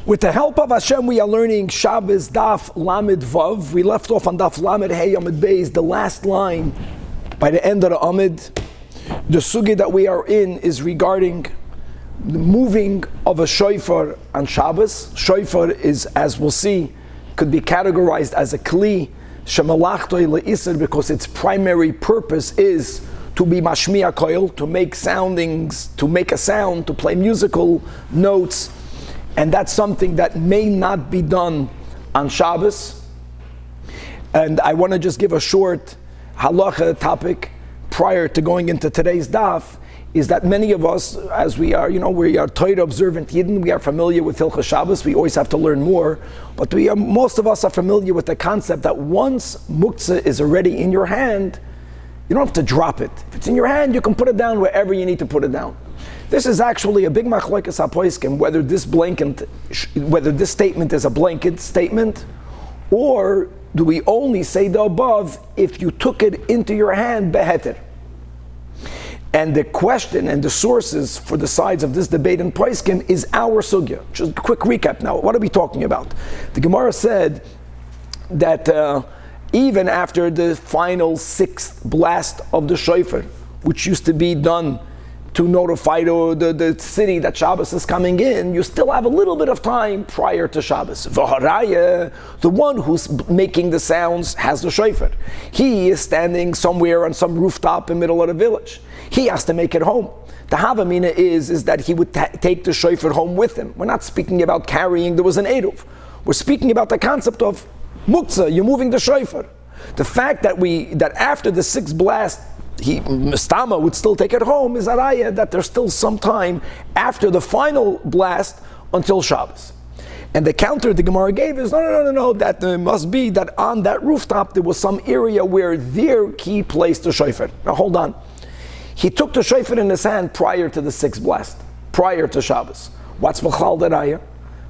With the help of Hashem, we are learning Shabbos Daf Lamed Vav. We left off on Daf Lamed Hey Amid Beis, the last line by the end of the Amid. The sugi that we are in is regarding the moving of a shofar on Shabbos. Shofar is, as we'll see, could be categorized as a kli shemalachto le'isr, because its primary purpose is to be mashmiya koil, to make soundings, to make a sound, to play musical notes. And that's something that may not be done on Shabbos. And I want to just give a short halacha topic prior to going into today's daf, is that many of us, as we are, we are Torah observant Yidden, we are familiar with Hilchos Shabbos, we always have to learn more, but most of us are familiar with the concept that once Muksa is already in your hand, you don't have to drop it. If it's in your hand, you can put it down wherever you need to put it down. This is actually a big machlokes hapoiskim, whether this statement is a blanket statement, or do we only say the above if you took it into your hand beheter. And the question and the sources for the sides of this debate in poiskim is our sugya. Just a quick recap now. What are we talking about? The Gemara said that even after the final sixth blast of the shofar, which used to be done to notify the city that Shabbos is coming in, you still have a little bit of time prior to Shabbos. V'haraya, the one who's making the sounds has the shofar. He is standing somewhere on some rooftop in the middle of the village. He has to make it home. The Havamina is that he would take the shofar home with him. We're not speaking about carrying, there was an Eruv. We're speaking about the concept of Muksa, you're moving the shofar. The fact that after the sixth blast, Mistama would still take it home is araya that there's still some time after the final blast until Shabbos. And the counter the Gemara gave is no, that must be that on that rooftop there was some area where there he placed the shofar. Now hold on. He took the shofar in his hand prior to the sixth blast, prior to Shabbos. What's Machal Deraya?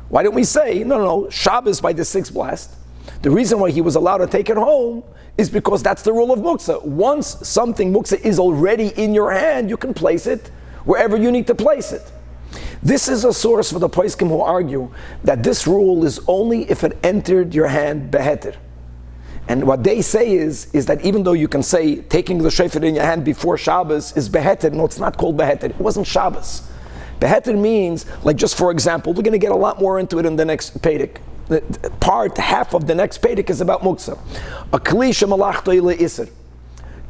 Why don't we say, no, Shabbos by the sixth blast? The reason why he was allowed to take it home is because that's the rule of Muksa. Once something Muksa is already in your hand, you can place it wherever you need to place it. This is a source for the poskim who argue that this rule is only if it entered your hand beheter. And what they say is that even though you can say taking the shofar in your hand before Shabbos is beheter, no, it's not called beheter. It wasn't Shabbos. Beheter means, like just for example, we're going to get a lot more into it in the next Pedic. Half of the next Pedic is about Muksa. A kli shemalachto le'isr.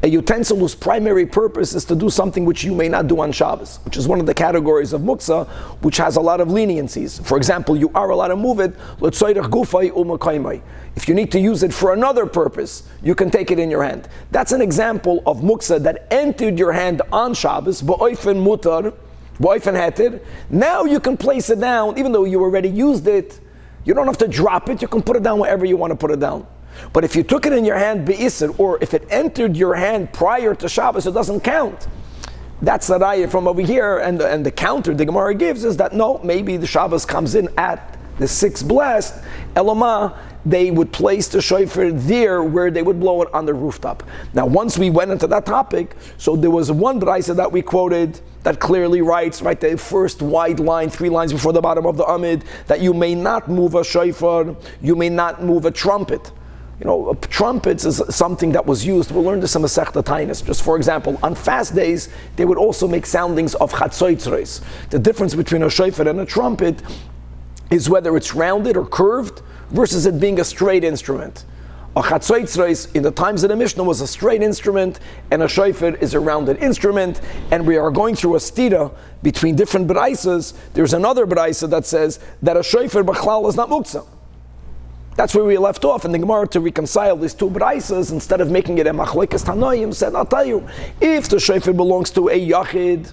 A utensil whose primary purpose is to do something which you may not do on Shabbos, which is one of the categories of Muksa, which has a lot of leniencies. For example, you are allowed to move it, if you need to use it for another purpose, you can take it in your hand. That's an example of Muksa that entered your hand on Shabbos, ba'oifen mutar, ba'oifen heter. Now you can place it down, even though you already used it. You don't have to drop it, you can put it down wherever you want to put it down. But if you took it in your hand be'isr, or if it entered your hand prior to Shabbos, it doesn't count. That's the raya from over here, and the counter the Gemara gives is that no, maybe the Shabbos comes in at the sixth blast, Elamah, they would place the shofar there where they would blow it on the rooftop. Now once we went into that topic, so there was one brayso that we quoted that clearly writes, right, the first wide line, 3 lines before the bottom of the Amid, that you may not move a shofar, you may not move a trumpet. Trumpets is something that was used. We'll learn this in Masechta Tainis. Just for example, on fast days, they would also make soundings of chatzoitzres. The difference between a shofar and a trumpet is whether it's rounded or curved versus it being a straight instrument. A chatzoitzres in the times of the Mishnah was a straight instrument, and a shofar is a rounded instrument. And we are going through a stira between different braisas. There's another braisa that says that a shofar b'chlal is not muksa. That's where we left off in the Gemara to reconcile these two braisas. Instead of making it a machlokes tanoim, said, I'll tell you, if the shofar belongs to a yachid,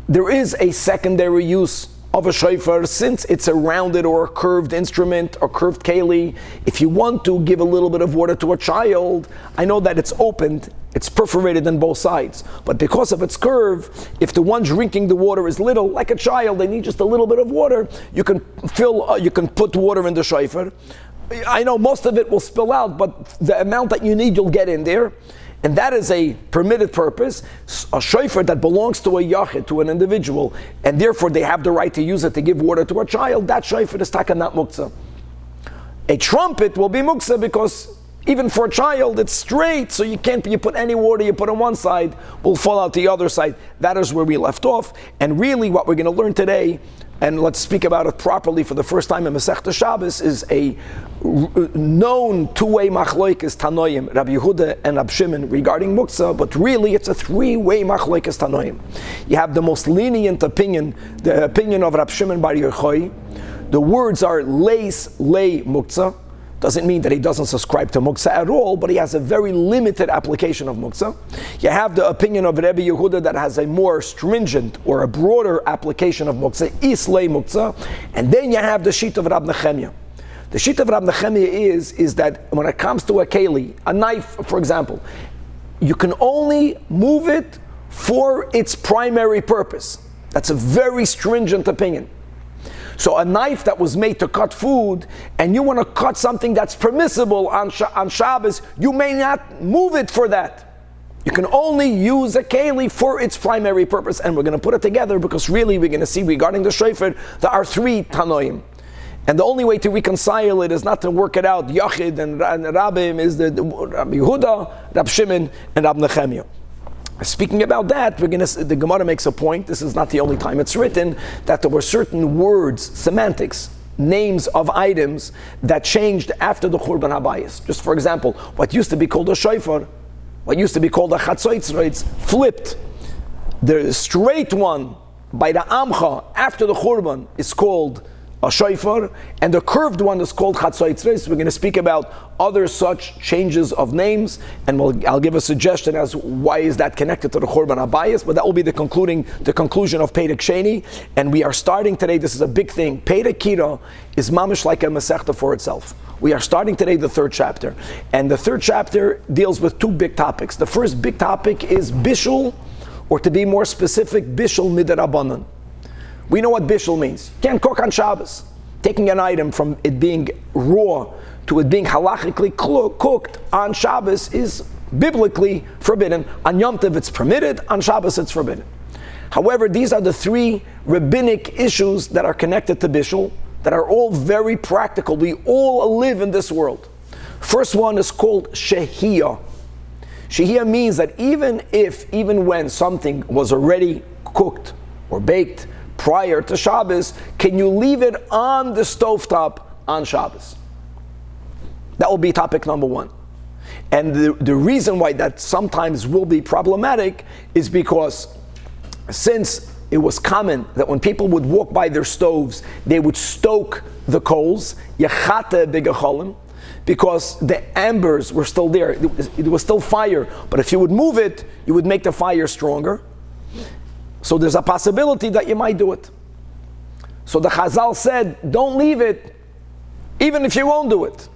there is a secondary use of a shofar, since it's a rounded or a curved instrument, or curved keli. If you want to give a little bit of water to a child, I know that it's opened, it's perforated on both sides, but because of its curve, if the one drinking the water is little, like a child, they need just a little bit of water, you can put water in the shofar. I know most of it will spill out, but the amount that you need, you'll get in there. And that is a permitted purpose, a shofar that belongs to a yachid, to an individual, and therefore they have the right to use it to give water to a child. That shofar is taka, not muksa. A trumpet will be muksa because even for a child it's straight, so you put any water you put on one side will fall out the other side. That is where we left off. And really what we're going to learn today, and let's speak about it properly for the first time in Masechta Shabbos, is a known two-way machloikes Tanoim, Rabbi Yehuda and Rabbi Shimon, regarding Muksa, but really it's a three-way machloikes Tanoim. You have the most lenient opinion, the opinion of Rabbi Shimon Bar Yochai. The words are leis lei Muksa. Doesn't mean that he doesn't subscribe to Muksa at all, but he has a very limited application of Muksa. You have the opinion of Rabbi Yehuda that has a more stringent or a broader application of Muksa, Islay Muksa, and then you have the sheet of Rab Nechemia. The sheet of Rab Nechemia is that when it comes to a keli, a knife, for example, you can only move it for its primary purpose. That's a very stringent opinion. So a knife that was made to cut food, and you want to cut something that's permissible on Shabbos, you may not move it for that. You can only use a keli for its primary purpose, and we're going to put it together because really we're going to see regarding the shofar there are three tanoim. And the only way to reconcile it is not to work it out. Yachid and Rabbim is the Rabbi Yehuda, Rabbi Shimon, and Rabbi Nechemia. Speaking about that, the Gemara makes a point, this is not the only time it's written, that there were certain words, semantics, names of items that changed after the Churban HaBayis. Just for example, what used to be called a shofar, what used to be called a chatzotzreitz, flipped. The straight one by the Amcha after the Churban is called a shofar, and the curved one is called chatzotzreitz. We're going to speak about other such changes of names, and I'll give a suggestion as why is that connected to the Churban HaBayis, but that will be the conclusion of Perek Sheni. And we are starting today, this is a big thing. Perek Kira is mamish like a Masechta for itself. We are starting today the third chapter, and the third chapter deals with two big topics. The first big topic is bishul, or to be more specific, bishul midarabanan. We know what bishul means. You can't cook on Shabbos. Taking an item from it being raw to it being halachically cooked on Shabbos is biblically forbidden. On Yom Tov it's permitted, on Shabbos it's forbidden. However, these are the three rabbinic issues that are connected to bishul, that are all very practical. We all live in this world. First one is called Shahia. Shahia means that even when something was already cooked or baked prior to Shabbos, can you leave it on the stovetop on Shabbos? That will be topic number one. And the reason why that sometimes will be problematic is because since it was common that when people would walk by their stoves, they would stoke the coals, yachate begacholim, because the embers were still there. It was still fire, but if you would move it, you would make the fire stronger. So there's a possibility that you might do it. So the Chazal said, don't leave it, even if you won't do it.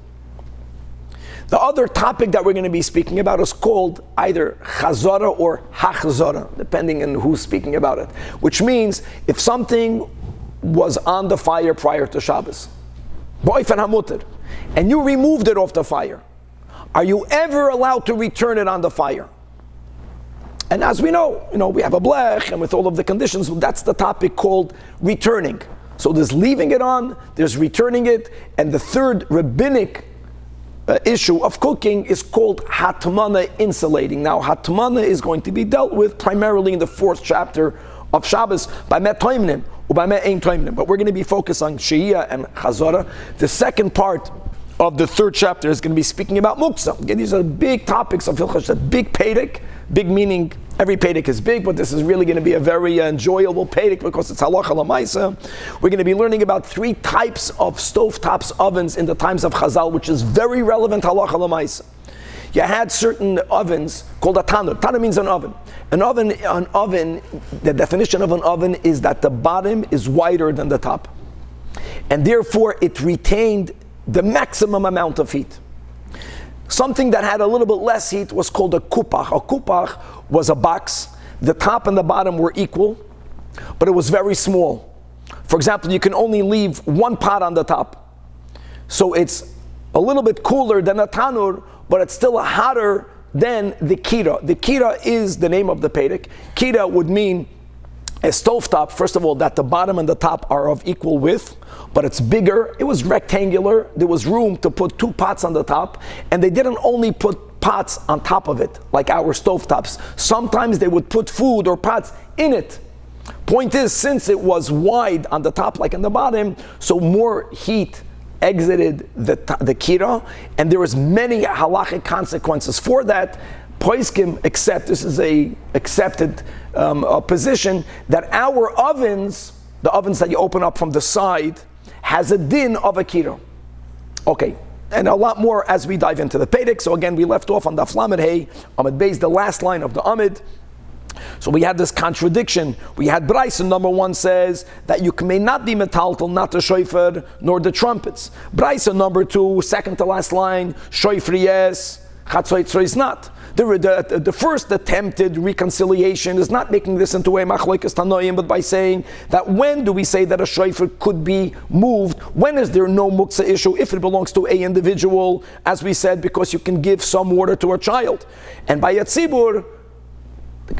The other topic that we're going to be speaking about is called either chazara or hachzara, depending on who's speaking about it. Which means if something was on the fire prior to Shabbos, boifan hamuter, and you removed it off the fire, are you ever allowed to return it on the fire? And as we know, we have a blech, and with all of the conditions, that's the topic called returning. So there's leaving it on, there's returning it, and the third rabbinic issue of cooking is called hatmana, insulating. Now, hatmana is going to be dealt with primarily in the fourth chapter of Shabbos by met toimnim or by met ein toimnim. But we're going to be focused on Shahia and Chazara. The second part of the third chapter is going to be speaking about Muksa. Again, these are big topics of Hilchos, a big Perek. Big meaning every Perek is big, but this is really going to be a very enjoyable Perek because it's halacha l'maisa. We're going to be learning about three types of stovetops ovens in the times of Chazal, which is very relevant halacha l'maisa. You had certain ovens called a tanur. Tanur means an oven. An oven, the definition of an oven is that the bottom is wider than the top. And therefore it retained the maximum amount of heat. Something that had a little bit less heat was called a kupach. A kupach was a box. The top and the bottom were equal, but it was very small. For example, you can only leave one pot on the top. So it's a little bit cooler than a tanur, but it's still hotter than the kira. The kira is the name of the Perek. Kira would mean a stovetop, first of all, that the bottom and the top are of equal width, but it's bigger. It was rectangular. There was room to put 2 pots on the top, and they didn't only put pots on top of it, like our stovetops. Sometimes they would put food or pots in it. Point is, since it was wide on the top like on the bottom, so more heat exited the kira, and there was many halachic consequences for that. Poiskim accept, this is a accepted position, that our ovens, the ovens that you open up from the side, has a din of a kira. Okay, and a lot more as we dive into the Perek. So again, we left off on Daf Lamed Hey, Amid Beis, the last line of the Amid. So we had this contradiction. We had Braisa number 1 says that you may not be metaltal, not the shofar, nor the trumpets. Braisa number 2, second to last line, shofar yes, chatzotzro is not. The first attempted reconciliation is not making this into a machlokes tanoim, but by saying that when do we say that a shofar could be moved? When is there no muksa issue? If it belongs to a individual, as we said, because you can give some water to a child. And by a tzibur,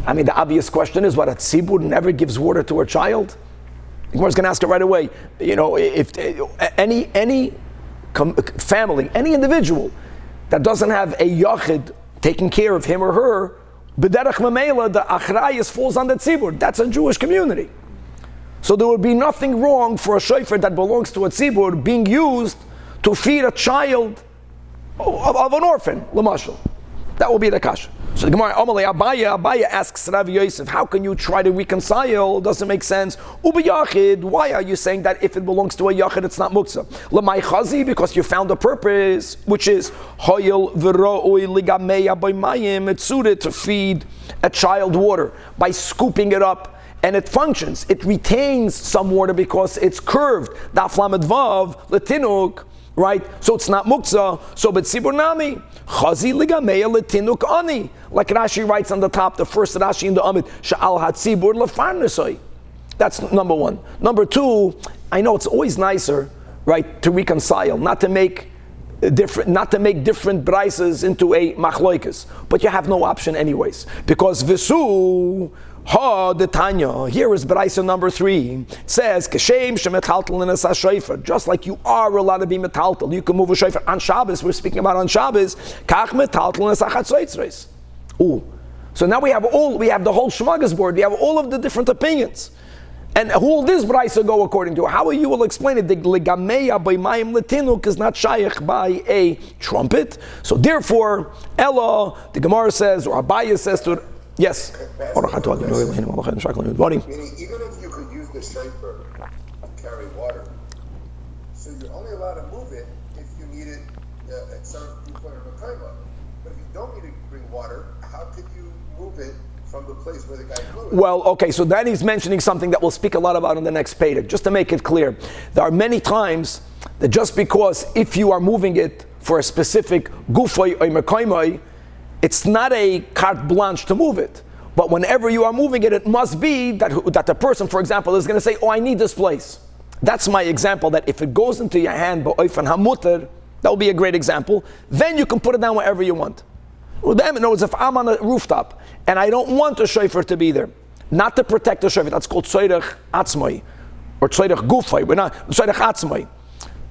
I mean, the obvious question is, what, a tzibur never gives water to a child? The Gemara is going to ask it right away. You know, if any family, any individual that doesn't have a yachid taking care of him or her, b'derech mamela, the achrayus falls on the tzibur. That's a Jewish community. So there would be nothing wrong for a shofar that belongs to a tzibur being used to feed a child of an orphan, l'mashal. That will be the kasha. So the Gemara, Abaya asks Rav Yosef, how can you try to reconcile? It doesn't make sense. Ubi Yachid, why are you saying that if it belongs to a Yachid, it's not Muksa? L'may Chazi, because you found a purpose, which is Hoyel v'ro'ui ligameya b'mayim. It's suited to feed a child water by scooping it up, and it functions. It retains some water because it's curved. Daf lamed vav letinuk. Right? So it's not muksa. So but tzibur nami chazi ligameya letinuk ani. Like Rashi writes on the top, the first Rashi in the Amid, sha'al hatzibur lefarnesoi. That's number 1. Number 2, I know it's always nicer, right, to reconcile, not to make different braises into a machloikas. But you have no option anyways, because visu. Ha the Tanya. Here is Braisa number 3. It says, Kashem shemetaltal in a shofar. Just like you are allowed to be metaltal, you can move a shofar on Shabbos. We're speaking about on Shabbos. Kach metaltal in a chatzotzros. Ooh. So now we have the whole smorgasbord. We have all of the different opinions. And who will this Braisa go according to? How you will explain it? The legameya by mayim letinuk is not shaykh by a trumpet. So therefore, Ella, the Gemara says, or Abaya says to yes. Meaning, even if you could use the shofar to carry water, so you're only allowed to move it if you need it at some point in the time. But if you don't need to bring water, how could you move it from the place where the guy blew it? Well, okay, so then he's mentioning something that we'll speak a lot about in the next Perek. Just to make it clear, there are many times that just because if you are moving it for a specific gufay or mekaymai, it's not a carte blanche to move it. But whenever you are moving it, it must be that the person, for example, is going to say, oh, I need this place. That's my example, that if it goes into your hand, ba'oifan hamuter, that will be a great example. Then you can put it down wherever you want. In other words, if I'm on a rooftop and I don't want a shofar to be there, not to protect the shofar, that's called tzorech atzmai, or tzorech gufay. We're not tzorech atzmai.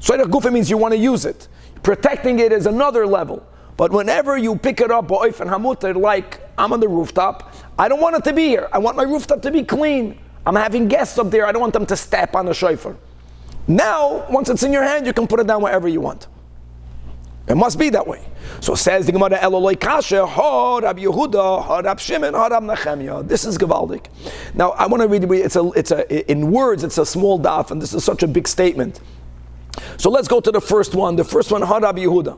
Tzorech gufay means you want to use it. Protecting it is another level. But whenever you pick it up, ba'oifan hamuter, like I'm on the rooftop, I don't want it to be here. I want my rooftop to be clean. I'm having guests up there. I don't want them to step on the shofar. Now, once it's in your hand, you can put it down wherever you want. It must be that way. So says the Gemara, Eloloi Kasha, Ha Rab Yehuda, Ha Rab Shimon, Ha Rab Nechemia. This is Gevaldik. Now, I want to read it. In words, it's a small daf, and this is such a big statement. So let's go to the first one. The first one, Ha Rab Yehuda.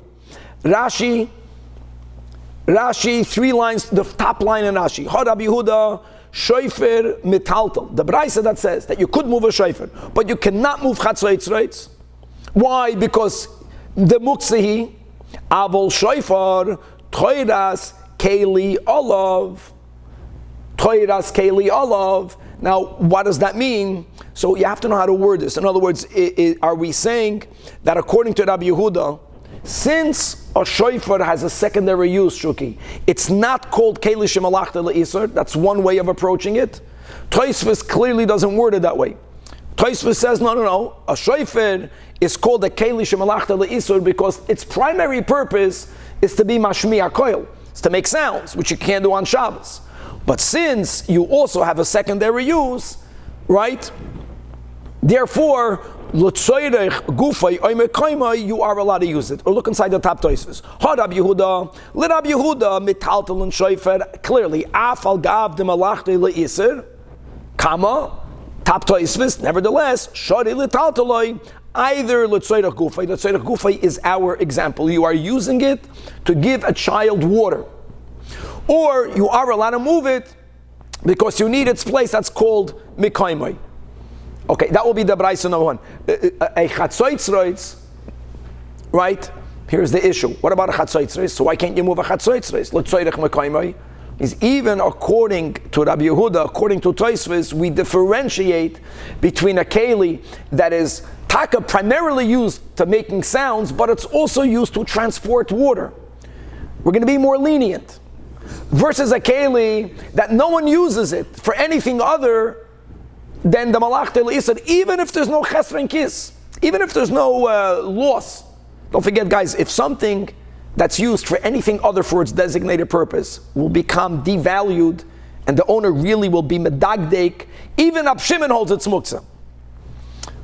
Rashi, 3 lines, the top line in Rashi. Ha Rab Yehuda, shofar metaltal. The Braisa that says that you could move a shofar, but you cannot move chatzotzros. Why? Because the Muksa avol shofar toiras keli olav. Toiras keli olav. Now, what does that mean? So you have to know how to word this. In other words, are we saying that according to Rabbi Yehuda, since a shofar has a secondary use, Shuki. It's not called Keli Shemalachta Le'isr. That's one way of approaching it. Tosfos clearly doesn't word it that way. Tosfos says, no. A shofar is called a Keli Shemalachta Le'isr because its primary purpose is to be Mashmiya Koil. It's to make sounds, which you can't do on Shabbos. But since you also have a secondary use, right? Therefore, you are allowed to use it. Or look inside the top Tosfos. Rab Yehuda, Rab Yehuda, mitaltal and shofar. Clearly, afal gav de malachti le'iser, comma, top Tosfos. Nevertheless, shari litaltaloi. Either l'tzoyrech gufay. L'tzoyrech gufay is our example. You are using it to give a child water, or you are allowed to move it because you need its place. That's called mikaymai. Okay, that will be the Braisa number one. A chatzoitzreis, right? Here's the issue. What about a chatzoitzreis? So why can't you move a chatzoitzreis? L'tzoyrech mikaymai is even according to Rabbi Yehuda, according to Tosfos, we differentiate between a keli that is taka primarily used to making sounds, but it's also used to transport water. We're going to be more lenient. Versus a keli that no one uses it for anything other than the malach tel isad, even if there's no chesr and kiss, even if there's no loss. Don't forget, guys, if something that's used for anything other for its designated purpose will become devalued, and the owner really will be medagdek, even Rab Shimon holds its muksa.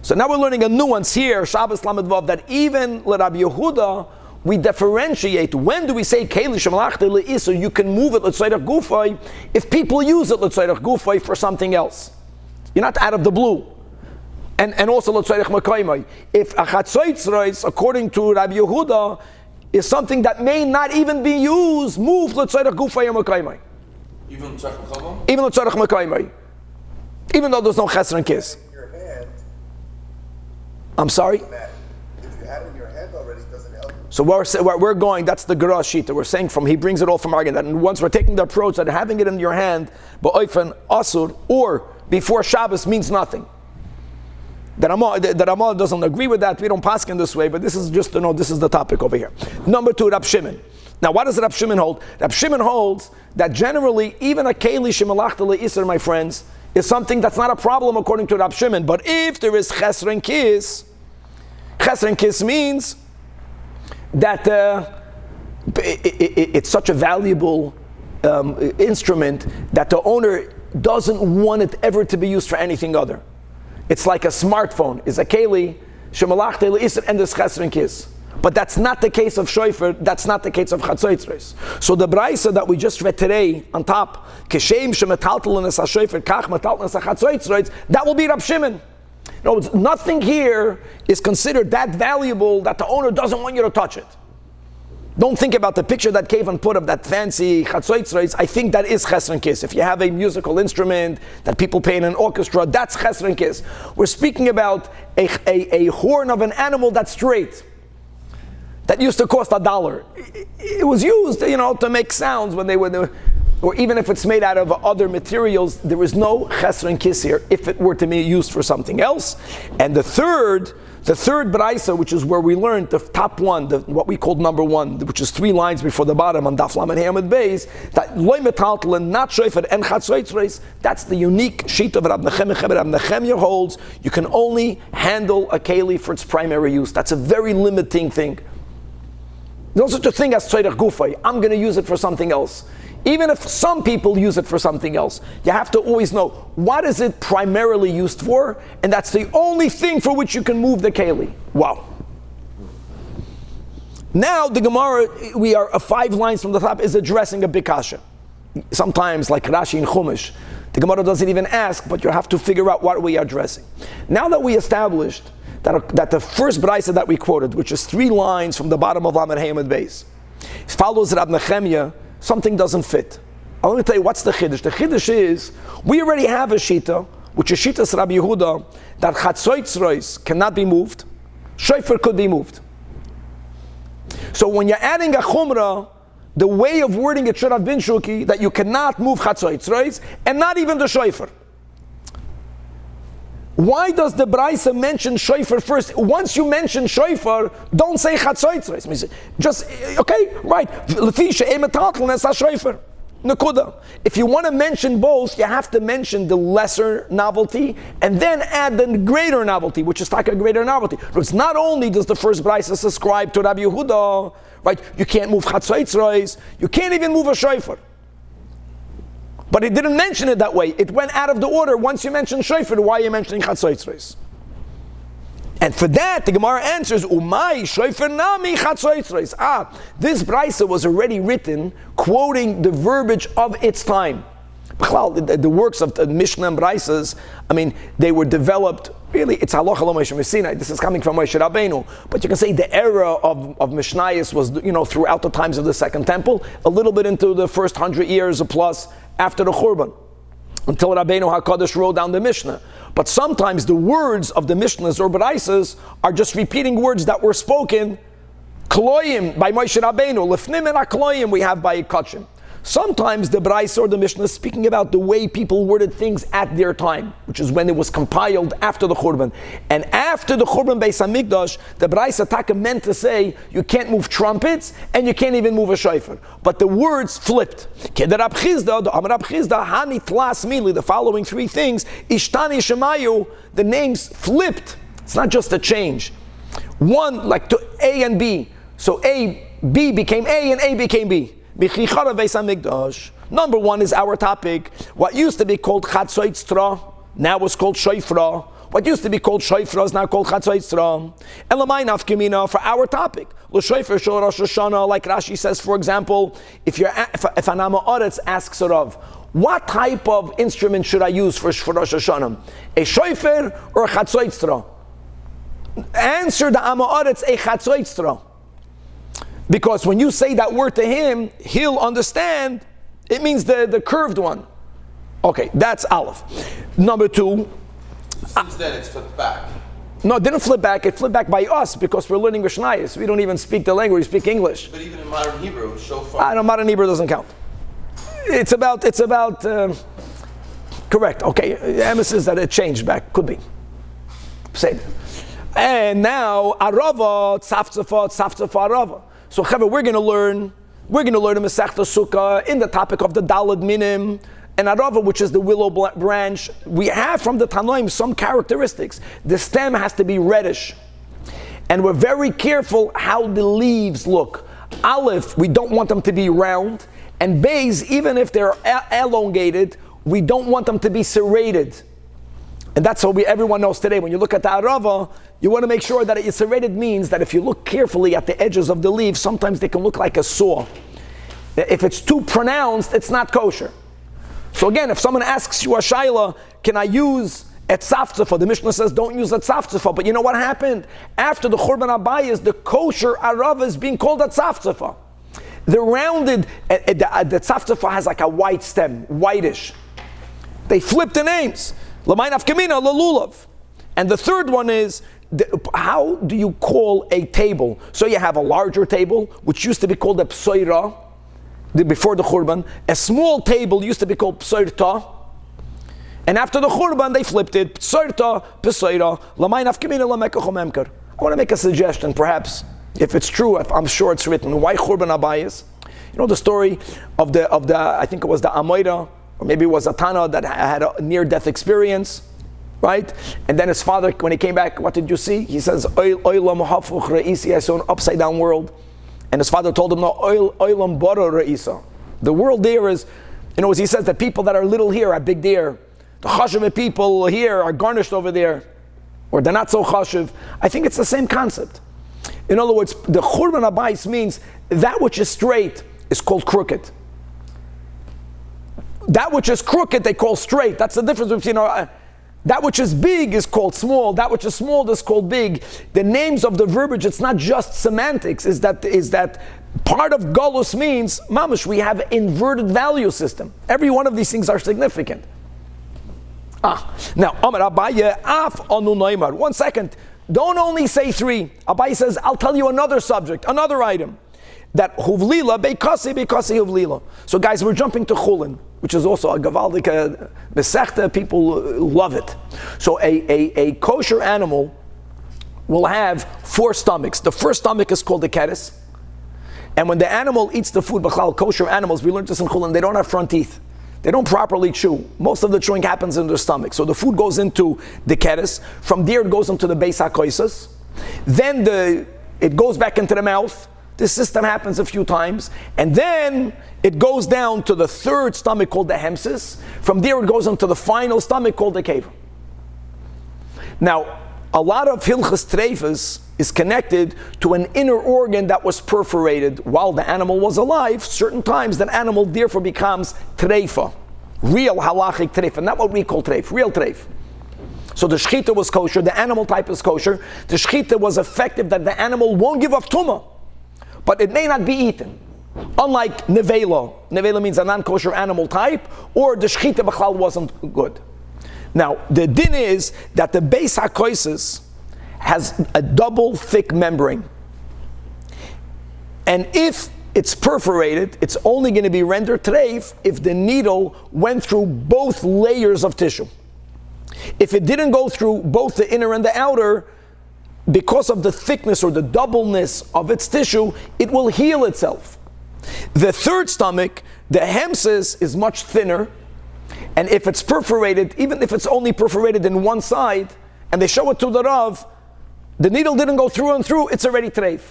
So now we're learning a nuance here, Shabbos Lamed Vav, that even Rabbi Yehuda, we differentiate. When do we say Keli Shemalachta Le'isur, you can move it L'tzoyrech Gufay, if people use it L'tzoyrech Gufay for something else. You're not out of the blue. And also L'tzoyrech Mekaymai. If a Chatzoitzreis, according to Rabbi Yehuda, is something that may not even be used, move L'tzoyrech Gufay or Mekaymai. Even L'tzoyrech Mekaymai. Even though there's no Chesr and Kiss. I'm sorry? If you had it in your hand already, it doesn't help. So we're going, that's the Gra Shita. We're saying he brings it all from argument. And once we're taking the approach that having it in your hand, ba'oifen asur, or before Shabbos means nothing. That Amal doesn't agree with that. We don't paskin this way, but this is just, this is the topic over here. Number two, Rab Shimon. Now, what does Rab Shimon hold? Rab Shimon holds that generally, even a Keli Shemalachta Le'isr, my friends, is something that's not a problem according to Rab Shimon. But if there is Chesr and Kiss means that it's such a valuable instrument that the owner doesn't want it ever to be used for anything other. It's like a smartphone. It's a Keli, Shemalachta Le'isr, and there's Chesr and Kiss. But that's not the case of shofar, that's not the case of chatzoitzres. So the Braisa that we just read today on top, Keshem shemetaltel es ha-shofar, kach metaltel es ha-chatzoitzres, that will be Rab Shimon. No, nothing here is considered that valuable that the owner doesn't want you to touch it. Don't think about the picture that Kavan put of that fancy chatzoitzres. I think that is chesr and kiss. If you have a musical instrument that people play in an orchestra, that's chesr and kiss. We're speaking about a horn of an animal that's straight, that used to cost $1. It was used, to make sounds when they were, or even if it's made out of other materials, there is no chesr and kiss here if it were to be used for something else. And the third Braisa, which is where we learned the top one, what we called number one, which is 3 lines before the bottom on Daf Lamed Hamid Beis, that loy metaltel, not shofar and chatzoitzres, that's the unique sheet of Rab Nechemia. Rab Nechemia holds you can only handle a keli for its primary use. That's a very limiting thing. There's no such a thing as tzorech gufay. I'm going to use it for something else. Even if some people use it for something else, you have to always know what is it primarily used for, and that's the only thing for which you can move the keli. Wow. Now the Gemara, we are 5 lines from the top, is addressing a big kasha. Sometimes, like Rashi in Chumash, the Gemara doesn't even ask, but you have to figure out what we are addressing. Now that we established that the first Braisa that we quoted, which is 3 lines from the bottom of Lamed Hamid Beis, follows Rab Nechemia, something doesn't fit. I want to tell you what's the chiddush. The chiddush is we already have a shita, which is shitas Rabbi Yehuda, that chatzoitzros cannot be moved, shofar could be moved. So when you're adding a chumrah, the way of wording it should have been shuki that you cannot move chatzoitzros and not even the shofar. Why does the Braisa mention shofar first? Once you mention shofar, don't say chatzoitzres. Just, okay, right. Nakuda. If you want to mention both, you have to mention the lesser novelty and then add the greater novelty, which is like a greater novelty. Because not only does the first Braisa subscribe to Rabbi Yehuda, right? You can't move chatzoitzres, you can't even move a shofar. But it didn't mention it that way. It went out of the order. Once you mention shofar, why are you mentioning chatzoitzres? And for that, the Gemara answers, Umay shofar nami chatzoitzres. This Braisa was already written quoting the verbiage of its time. The works of the Mishnah and Braisas, I mean, they were developed, really, it's halacha lo Moshe Sinai. This is coming from Moshe Rabbeinu. But you can say the era of Mishnayos was, throughout the times of the Second Temple, a little bit into the first 100 years or plus after the Churban, until Rabbeinu HaKadosh wrote down the Mishnah. But sometimes the words of the Mishnahs or Braisas are just repeating words that were spoken, Kloyim, by Moshe Rabbeinu, Lefnim and HaKloyim we have by Kachim. Sometimes the Braisa or the Mishnah is speaking about the way people worded things at their time, which is when it was compiled after the Churban. And after the Churban Beis HaMikdash, the Braisa Taka meant to say you can't move trumpets and you can't even move a shofar. But the words flipped. The following three things, Ishtani Shemayu, the names flipped. It's not just a change. One, like to A and B. So B became A and A became B. Number one is our topic. What used to be called chatzoitzra, now is called shofra. What used to be called shofra is now called chatzoitzra. And l'may nafkamina for our topic. L'shofar shel Rosh Hashanah, like Rashi says, for example, if an Amma Oretz asks a Rav, what type of instrument should I use for Rosh Hashanah? A shofar or a chatzoitzra? Answer the Amma Oretz, a chatzoitzra. Because when you say that word to him, he'll understand it means the curved one. Okay, that's Aleph. Number two. Since then it's flipped back. No, it didn't flip back. It flipped back by us because we're learning Mishnayos. We don't even speak the language, we speak English. But even in modern Hebrew, shofar. No, modern Hebrew doesn't count. It's about, correct. Okay, the emphasis that it changed back. Could be. Say. And now, Arava, Tzafzafa, Arava. So, Chava, we're going to learn the Masechta Sukkah in the topic of the Daled Minim and Arava, which is the willow branch. We have from the Tanoim some characteristics. The stem has to be reddish, and we're very careful how the leaves look. Aleph, we don't want them to be round, and Beis, even if they're elongated, we don't want them to be serrated. And that's what everyone knows today. When you look at the Arava, you want to make sure that it's serrated means that if you look carefully at the edges of the leaves, sometimes they can look like a saw. If it's too pronounced, it's not kosher. So again, if someone asks you a shaila, can I use a tzafzafa? The Mishnah says don't use a tzafzafa. But you know what happened? After the Churban Abayis, the kosher Arava is being called a tzafzafa. The rounded, the tzafzafa has like a white stem, whitish. They flip the names. L'may nafkamina, l'lulav. And the third one is, how do you call a table? So you have a larger table, which used to be called a psoira, before the Churban. A small table used to be called psoirta. And after the Churban, they flipped it. Psoirta, psoira, l'may nafkamina, l'mekach memker. I want to make a suggestion, perhaps, if it's true, I'm sure it's written. Why Churban Abayis? You know the story of the I think it was the Amoira, or maybe it was a Tana that had a near-death experience, right? And then his father, when he came back, what did you see? He says, Oilam hafuch re'isi, I saw an upside-down world. And his father told him, no, Oilam bara re'isa. The world there is, as he says, the people that are little here are big there. The chashuv people here are garnished over there. Or they're not so chashuv. I think it's the same concept. In other words, the Churban Abayis means that which is straight is called crooked. That which is crooked, they call straight. That's the difference between that which is big is called small. That which is small is called big. The names of the verbiage, it's not just semantics. Is that part of Golus means, mamash, we have an inverted value system. Every one of these things are significant. Now, Amar Abaye, af anu noimar. 1 second. Don't only say three. Abaye says, I'll tell you another subject, another item. that huvlila beikasi huvlila. So guys, we're jumping to chulin, which is also a gavaldik besechta. People love it. So a kosher animal will have 4 stomachs. The first stomach is called the keres. And when the animal eats the food, b'chlal, kosher animals, we learned this in chulin, they don't have front teeth. They don't properly chew. Most of the chewing happens in their stomach. So the food goes into the keres. From there it goes into the beis hakoisos. Then it goes back into the mouth. This system happens a few times. And then it goes down to the third stomach called the hemsis. From there it goes into the final stomach called the cave. Now, a lot of hilchas treifas is connected to an inner organ that was perforated while the animal was alive. Certain times that animal therefore becomes treifa, real halachic treifa, not what we call treif, real treif. So the shechita was kosher, the animal type is kosher. The shechita was effective that the animal won't give up tumah, but it may not be eaten. Unlike nevela. Nevela means a non-kosher animal type, or the shechita b'chlal wasn't good. Now, the din is that the beis hakoisos has a double thick membrane. And if it's perforated, it's only going to be rendered treif if the needle went through both layers of tissue. If it didn't go through both the inner and the outer, because of the thickness or the doubleness of its tissue, it will heal itself. The third stomach, the hemsis, is much thinner. And if it's perforated, even if it's only perforated in one side, and they show it to the Rav, the needle didn't go through and through, it's already treif.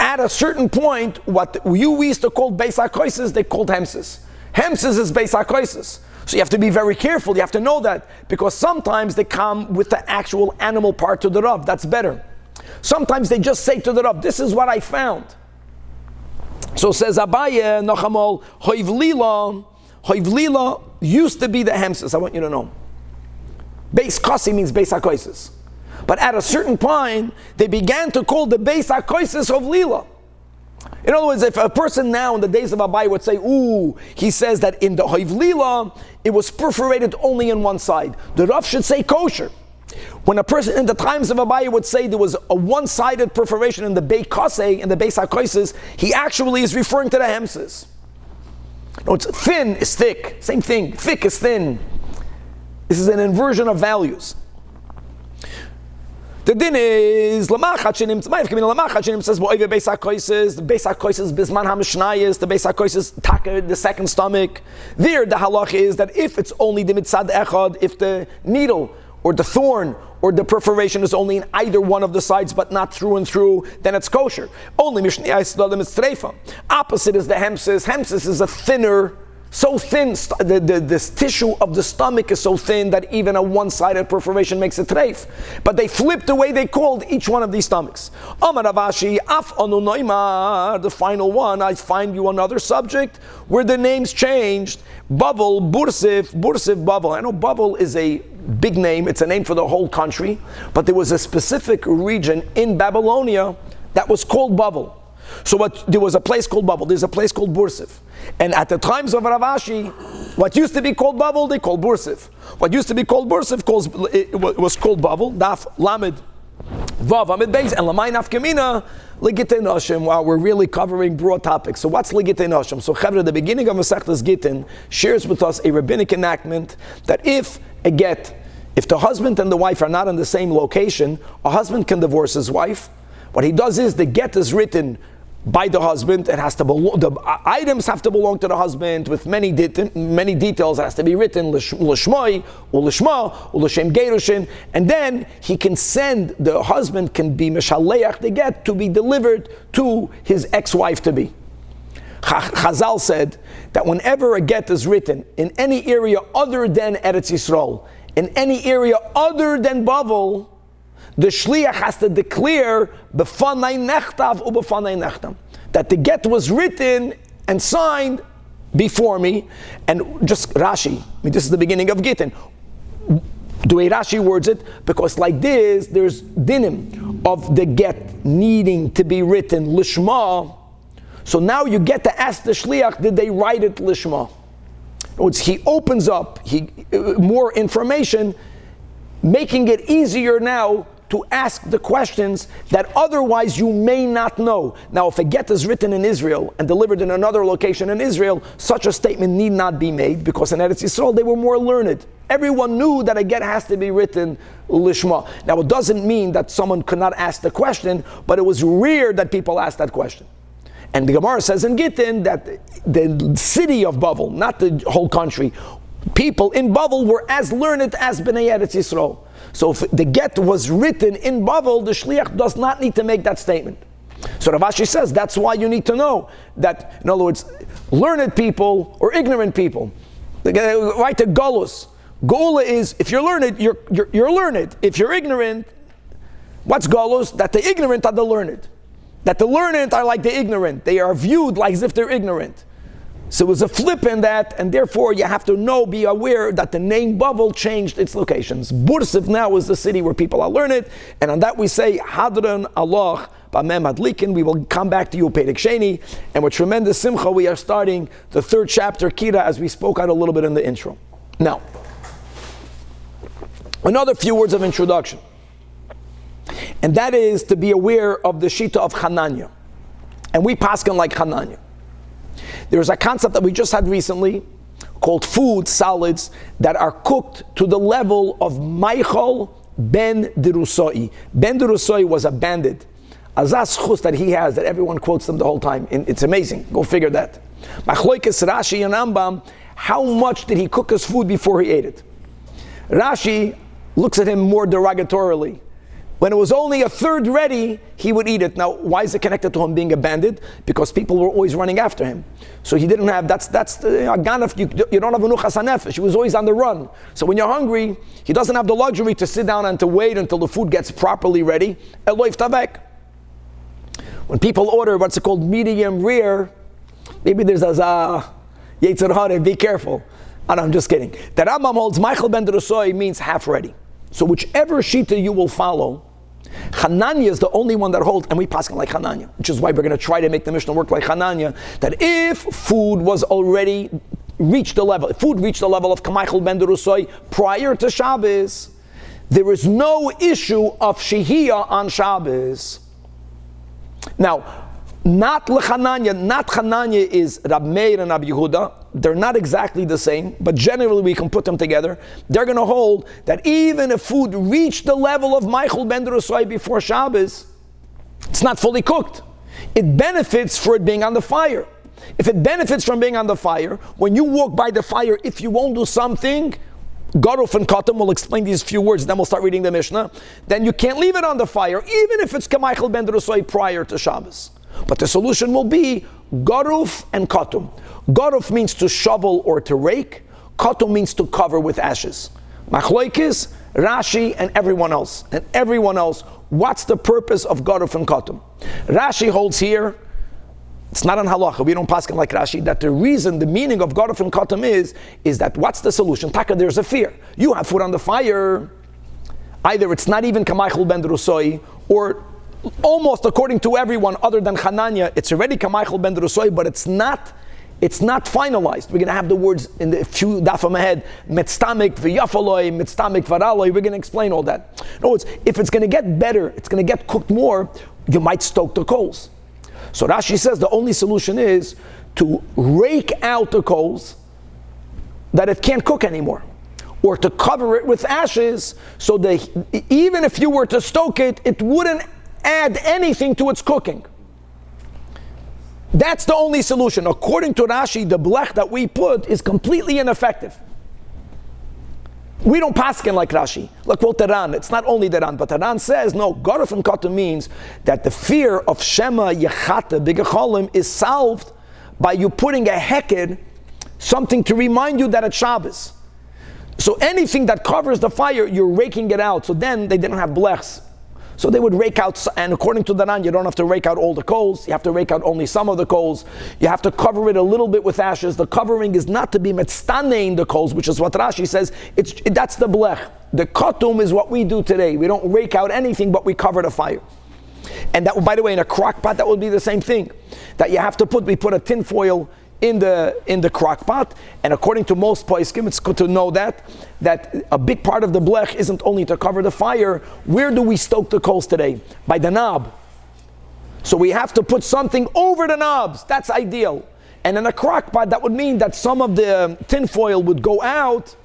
At a certain point, what we used to call beis hakoisos, they called hemsis. Hemsis is beis hakoisos. So you have to be very careful, you have to know that, because sometimes they come with the actual animal part to the Rav, that's better. Sometimes they just say to the Rav, this is what I found. So says Abaye, Nachamol, Hoivlila used to be the hemsis, I want you to know. Beis kasi means beis hakoisos. But at a certain point, they began to call the beis hakoisos Hoivlila. In other words, if a person now in the days of Abai would say, he says that in the Hoivlila, it was perforated only in one side. The Rav should say kosher. When a person in the times of Abai would say there was a one-sided perforation in the beis kasei, in the beis hakoisos, he actually is referring to the hemsis. No, it's thin is thick. Same thing. Thick is thin. This is an inversion of values. The din is lamachat shenim tzmayif kamin lamachat shenim says bo'eve beis hakoisos, the beis hakoisos bisman hamishnayis, the beis hakoisos taka, the second stomach. There the halach is that if it's only the mitzad echad, if the needle or the thorn or the perforation is only in either one of the sides but not through and through, then it's kosher. Only mishnayis dalim is treifa. Opposite is the hemsis. Hemsis is a thinner, so thin, this tissue of the stomach is so thin that even a one-sided perforation makes it treif. But they flipped the way they called each one of these stomachs. Amar Ravashi, af anu noimar, the final one, I find you another subject where the names changed. Bavel, Bursif, Bavel. I know Bavel is a big name, it's a name for the whole country, but there was a specific region in Babylonia that was called Bavel. So there was a place called Bavel, there's a place called Bursif. And at the times of Ravashi, what used to be called Bavel, they called Bursif. What used to be called Bursif was called Bavel, Daf, Lamed, Vav, Amid Beis, and Lamai Nafkamina, Ligitei Noshim. Wow, we're really covering broad topics. So what's Ligitei Noshim? So Chevra, the beginning of Masechtas Gittin shares with us a rabbinic enactment that if the husband and the wife are not in the same location, a husband can divorce his wife. What he does is the get is written by the husband. It has to belong. The items have to belong to the husband with many details. It has to be written l'shmoi, u'lishma, u'lishem gerushin, and then he can send. The husband can be meshaleach the get to be delivered to his ex-wife to be. Chazal said that whenever a get is written in any area other than Eretz Yisrael, in any area other than Bavel, the shliach has to declare b'fanai nechtav u'b'fanai nechtam, that the get was written and signed before me. And just Rashi, this is the beginning of Gittin. The way Rashi words it, because like this, there's dinim of the get needing to be written lishma. So now you get to ask the shliach, did they write it lishma? He opens up more information, making it easier now to ask the questions that otherwise you may not know. Now, if a get is written in Israel and delivered in another location in Israel, such a statement need not be made, because in Eretz Yisrael they were more learned. Everyone knew that a get has to be written lishma. Now, it doesn't mean that someone could not ask the question, but it was rare that people asked that question. And the Gemara says in Gittin that the city of Bavel, not the whole country, people in Bavel were as learned as Bnei Eretz Yisrael. So if the get was written in Bavel, the shliach does not need to make that statement. So Rav Ashi says that's why you need to know that, in other words, learned people or ignorant people, right to Golus. Gola is, if you're learned, you're learned. If you're ignorant, what's Golus? That the ignorant are the learned. That the learned are like the ignorant. They are viewed like as if they're ignorant. So it was a flip in that, and therefore you have to be aware that the name Bavel changed its locations. Bursiv now is the city where people are learned, and on that we say, Hadran Allah B'mem Adlikin. We will come back to you, Perek Sheni, and with tremendous simcha we are starting the third chapter, Kira, as we spoke out a little bit in the intro. Now, another few words of introduction, and that is to be aware of the Shita of Hananya. And we paskin like Hananya. There's a concept that we just had recently called food, solids, that are cooked to the level of Michael ben Derusoi. Ben Derusoi was a bandit. Azaz chus that he has, that everyone quotes them the whole time. It's amazing. Go figure that. Machloikes Rashi and Ambam, how much did he cook his food before he ate it? Rashi looks at him more derogatorily. When it was only a third ready, he would eat it. Now, why is it connected to him being a bandit? Because people were always running after him. So he didn't have, that's ganaf, you don't have menuchas hanefesh. He was always on the run. So when you're hungry, he doesn't have the luxury to sit down and to wait until the food gets properly ready. Eloif tavek. When people order what's it called, medium rare, maybe there's a yetzer hara, be careful. I'm just kidding. The Rambam holds Michael ben Derusoi means half ready. So whichever shita you will follow, Hananya is the only one that holds, and we pass like Hananya, which is why we're going to try to make the Mishnah work like Hananya, that if food was already reached the level, if food reached the level of Kamichael ben Derusoi prior to Shabbos, there is no issue of Shahia on Shabbos. Now, not Chananya is Rab Meir and Rab Yehuda. They're not exactly the same, but generally we can put them together. They're going to hold that even if food reached the level of Michael ben Derusoi before Shabbos, it's not fully cooked. It benefits for it being on the fire. If it benefits from being on the fire, when you walk by the fire, if you won't do something, Garuf and Katam will explain these few words, then we'll start reading the Mishnah, then you can't leave it on the fire, even if it's Kamichael ben Derusoi prior to Shabbos. But the solution will be Garuf and Katum. Garuf means to shovel or to rake. Katum means to cover with ashes. Machloikis, Rashi, and everyone else. And everyone else, what's the purpose of Garuf and Katum? Rashi holds here, it's not on halacha, we don't paskin like Rashi, that the reason, the meaning of Garuf and Katum is that what's the solution? Taka, there's a fear. You have food on the fire, either it's not even Kamichael ben Derusoi, or almost according to everyone other than Hananya, it's already Kamichael ben Derusoi, but it's not finalized. We're going to have the words in the few dafam ahead, metztamik v'yafaloi, metztamik varaloi. We're going to explain all that. In other words, if it's going to get better, it's going to get cooked more, you might stoke the coals. So Rashi says the only solution is to rake out the coals that it can't cook anymore, or to cover it with ashes so that even if you were to stoke it, it wouldn't add anything to its cooking. That's the only solution. According to Rashi, the blech that we put is completely ineffective. We don't paskin like Rashi. Look, quote Taran. It's not only Taran, but Taran says, no, Garuf and Kata means that the fear of Shema Yechata B'Gecholim is solved by you putting a heked, something to remind you that it's Shabbos. So anything that covers the fire, you're raking it out. So then they didn't have blechs. So they would rake out, and according to the Ran, you don't have to rake out all the coals. You have to rake out only some of the coals. You have to cover it a little bit with ashes. The covering is not to be metztanein the coals, which is what Rashi says. That's the blech. The katum is what we do today. We don't rake out anything, but we cover the fire. And that, by the way, in a crock pot, that would be the same thing. That you have to we put a tin foil in the crock pot. And according to most poskim, it's good to know that a big part of the blech isn't only to cover the fire. Where do we stoke the coals today? By the knob. So we have to put something over the knobs. That's ideal. And in a crock pot, that would mean that some of the tin foil would go out,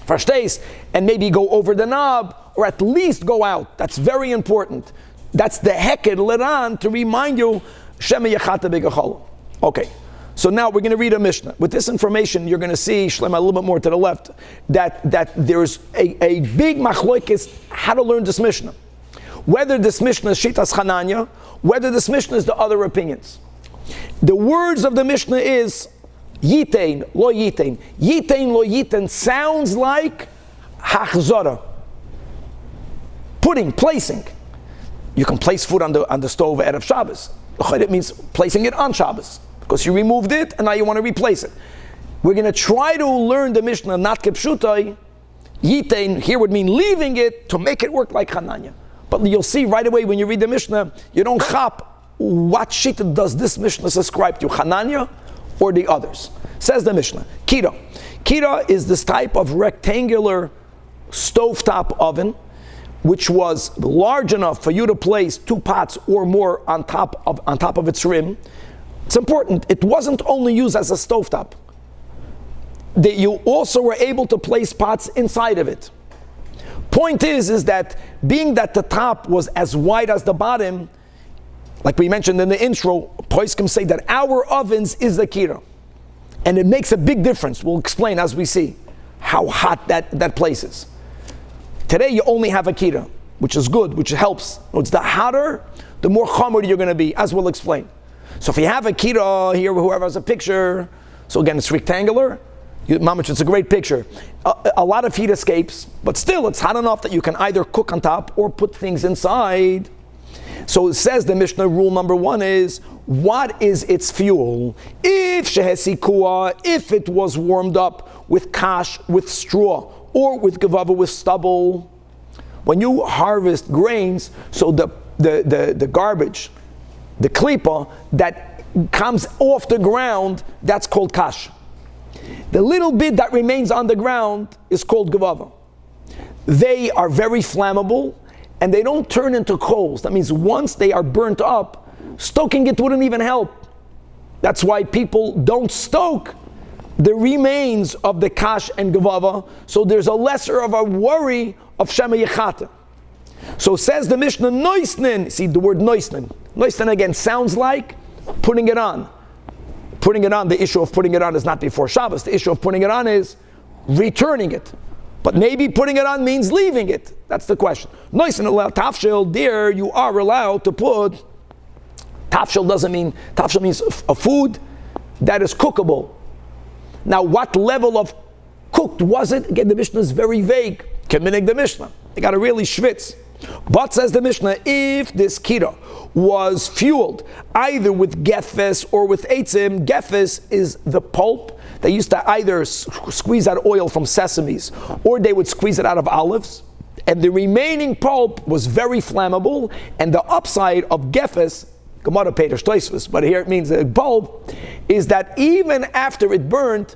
verstehst, and maybe go over the knob, or at least go out. That's very important. That's the heked leran to remind you, Shema Yechata B'Gachol. Okay, so now we're going to read a Mishnah. With this information, you're going to see, Shlema, a little bit more to the left, that there's a big machlokes how to learn this Mishnah. Whether this Mishnah is Shitas Chananya, whether this Mishnah is the other opinions. The words of the Mishnah is Yitain, lo yitain. Yitain, lo yitain sounds like hachzara. Putting, placing. You can place food on the stove at Shabbos. It means placing it on Shabbos, because you removed it and now you want to replace it. We're going to try to learn the Mishnah, not kepshutai. Yitain here would mean leaving it to make it work like Hananya. But you'll see right away when you read the Mishnah, you don't chop what shita does this Mishnah ascribe to, Hananya or the others. Says the Mishnah, Kira. Kira is this type of rectangular stovetop oven, which was large enough for you to place 2 pots or more on top of its rim. It's important. It wasn't only used as a stovetop. You also were able to place pots inside of it. Point is that being that the top was as wide as the bottom, like we mentioned in the intro, poskim say that our ovens is the kira. And it makes a big difference. We'll explain as we see how hot that place is. Today you only have a kira, which is good, which helps. It's the hotter, the more chomer you're going to be, as we'll explain. So if you have a kira here, whoever has a picture, so again it's rectangular, Mamach, it's a great picture. A lot of heat escapes, but still it's hot enough that you can either cook on top or put things inside. So it says the Mishnah rule number 1 is, what is its fuel? If shehesikua, if it was warmed up with kash, with straw, or with gavava, with stubble. When you harvest grains, so the garbage, the klipa that comes off the ground, that's called kash. The little bit that remains on the ground is called gavava. They are very flammable, and they don't turn into coals. That means once they are burnt up, stoking it wouldn't even help. That's why people don't stoke the remains of the kash and gavava, so there's a lesser of a worry of Shema Yechata. So says the Mishnah, noisnin. See the word noisnin. Noisnin again sounds like putting it on. Putting it on, the issue of putting it on is not before Shabbos. The issue of putting it on is returning it. But maybe putting it on means leaving it. That's the question. Noisnin allowed tafshil, there you are allowed to put. Tafshil tafshil means a food that is cookable. Now, what level of cooked was it? Again, the Mishnah is very vague. Keminig the Mishnah. You got to really schwitz. But says the Mishnah, if this kira was fueled either with gefes or with eitzim, gefes is the pulp. They used to either squeeze out oil from sesames or they would squeeze it out of olives. And the remaining pulp was very flammable. And the upside of gefes, Gemara Peter Stoisvus, but here it means a bulb, is that even after it burned,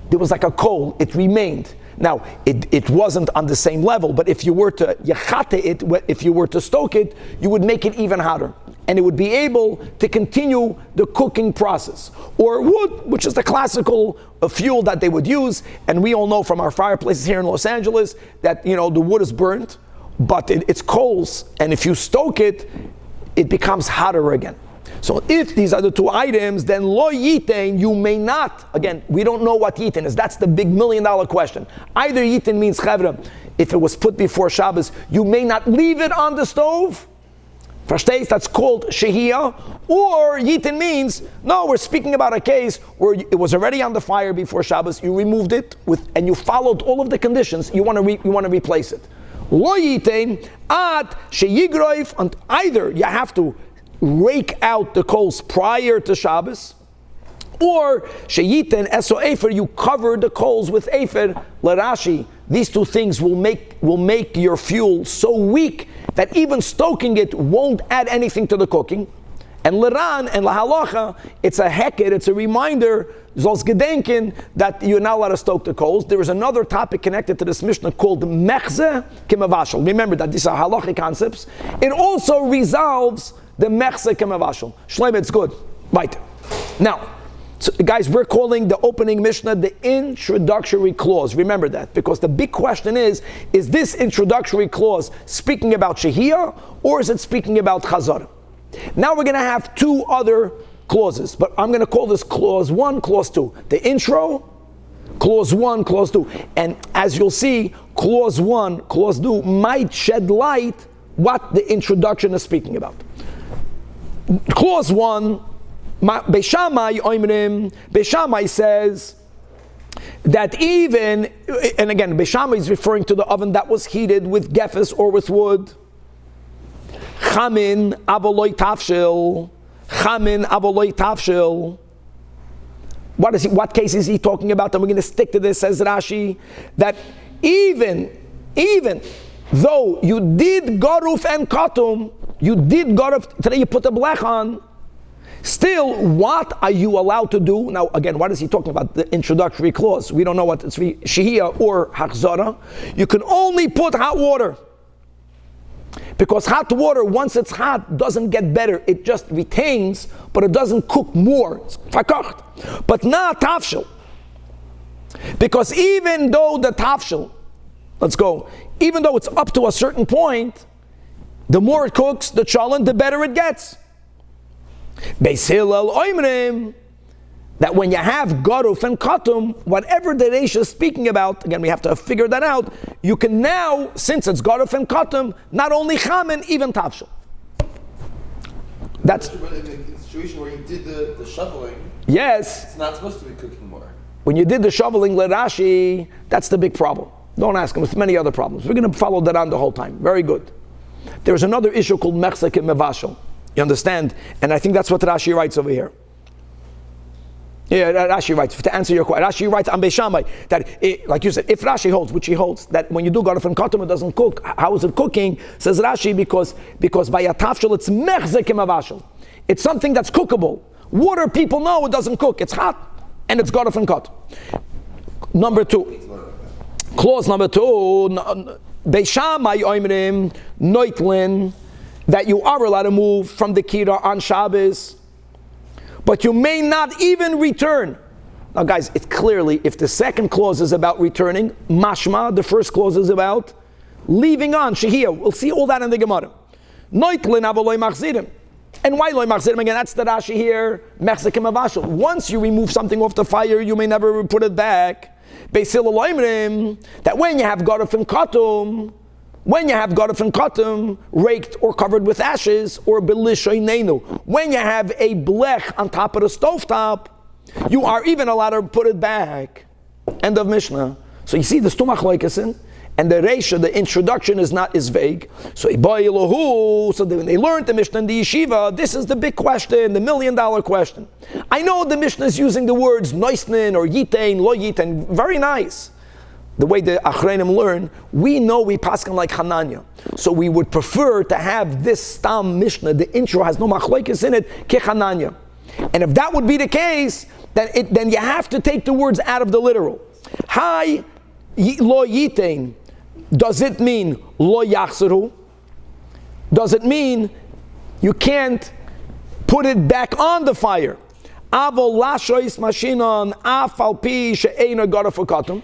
there was like a coal, it remained. Now, it wasn't on the same level, but if you were to yachate it, if you were to stoke it, you would make it even hotter. And it would be able to continue the cooking process. Or wood, which is the classical fuel that they would use, and we all know from our fireplaces here in Los Angeles that, the wood is burnt, but it's coals, and if you stoke it, it becomes hotter again. So if these are the 2 items, then lo yitain, you may not, again, we don't know what yitain is. That's the big $1 million question. Either yitain means chevra, if it was put before Shabbos, you may not leave it on the stove. Verstehst? That's called Shahia. Or yitain means, no, we're speaking about a case where it was already on the fire before Shabbos, you removed it and you followed all of the conditions, you want to replace it. Lo yitain at sheyigroif, and either you have to rake out the coals prior to Shabbos, or sheyitin eso efer, you cover the coals with efer. L'Rashi, these 2 things will make your fuel so weak that even stoking it won't add anything to the cooking. And L'ran and Lahalacha, it's a heket, it's a reminder, Zol's Gedenken, that you're not allowed to stoke the coals. There is another topic connected to this Mishnah called Mechze Kimavashal. Remember that these are halachic concepts. It also resolves the Mechze Kimavashal. Shleim, it's good. Right. Now, so guys, we're calling the opening Mishnah the introductory clause. Remember that, because the big question is this introductory clause speaking about Shahia, or is it speaking about Chazar? Now we're going to have two other clauses, but I'm going to call this clause 1, clause 2. The intro, clause 1, clause 2. And as you'll see, clause 1, clause 2 might shed light what the introduction is speaking about. Clause 1, Beishamai says that even, and again, Beishamai is referring to the oven that was heated with gefes or with wood. Chamin avoloi tafshil. Chamin avoloi tafshil. What case is he talking about? And we're going to stick to this, says Rashi, that even though you did garuf and katum, today you put a blech on, still, what are you allowed to do? Now, again, what is he talking about? The introductory clause. We don't know what it's Shahia or Hachzara. You can only put hot water. Because hot water, once it's hot, doesn't get better. It just retains, but it doesn't cook more. It's verkocht. But not tafshil. Because even though the tafshil, even though it's up to a certain point, the more it cooks, the chalent, the better it gets. Beis Hillel oimrim, that when you have garuf and katum, whatever the Reish is speaking about, again we have to figure that out, you can now, since it's garuf and katum, not only chamin, even tafshil. That's in the situation where you did the shoveling. Yes. It's not supposed to be cooking more. When you did the shoveling, Rashi, that's the big problem. Don't ask him, with many other problems. We're going to follow that on the whole time. Very good. There's another issue called mechzek mevashel. You understand? And I think that's what Rashi writes over here. Yeah, Rashi writes, to answer your question, Rashi writes on Beishamai, that, like you said, if Rashi holds, which he holds, that when you do garuf and katum, it doesn't cook. How is it cooking? Says Rashi, because by a tafshel, it's mechzek mevashel. It's something that's cookable. Water, people know it doesn't cook. It's hot, and it's garuf and katum. Number 2. Clause number 2, Beishamai oimrim noitlin, that you are allowed to move from the Kira on Shabbos, but you may not even return. Now guys, it's clearly, if the second clause is about returning, mashma, the first clause is about leaving on, Shahia. We'll see all that in the Gemara. Noitlin avoloi machzirim. And why loy machzirim? Again, that's the Rashi here, mechzekim avashel. Once you remove something off the fire, you may never put it back. Beis Hillel oimrim, that when you have garuf and katum, raked or covered with ashes, or belishoinenu, when you have a blech on top of the stovetop, you are even allowed to put it back. End of Mishnah. So you see the stumach loikesin, and the reisha, the introduction is vague. So when they learned the Mishnah in the yeshiva, this is the big question, the $1 million question. I know the Mishnah is using the words noisnin or yitain, lo yitain, very nice. The way the Achreinim learn, we know we paskin like Hananya. So we would prefer to have this Stam Mishnah, the intro has no machlokes in it, ke Hananya. And if that would be the case, then you have to take the words out of the literal. Hai lo yitain, does it mean lo yachzeru? Does it mean you can't put it back on the fire? Avol lashois mashinon afal pi she'eina garuf katum.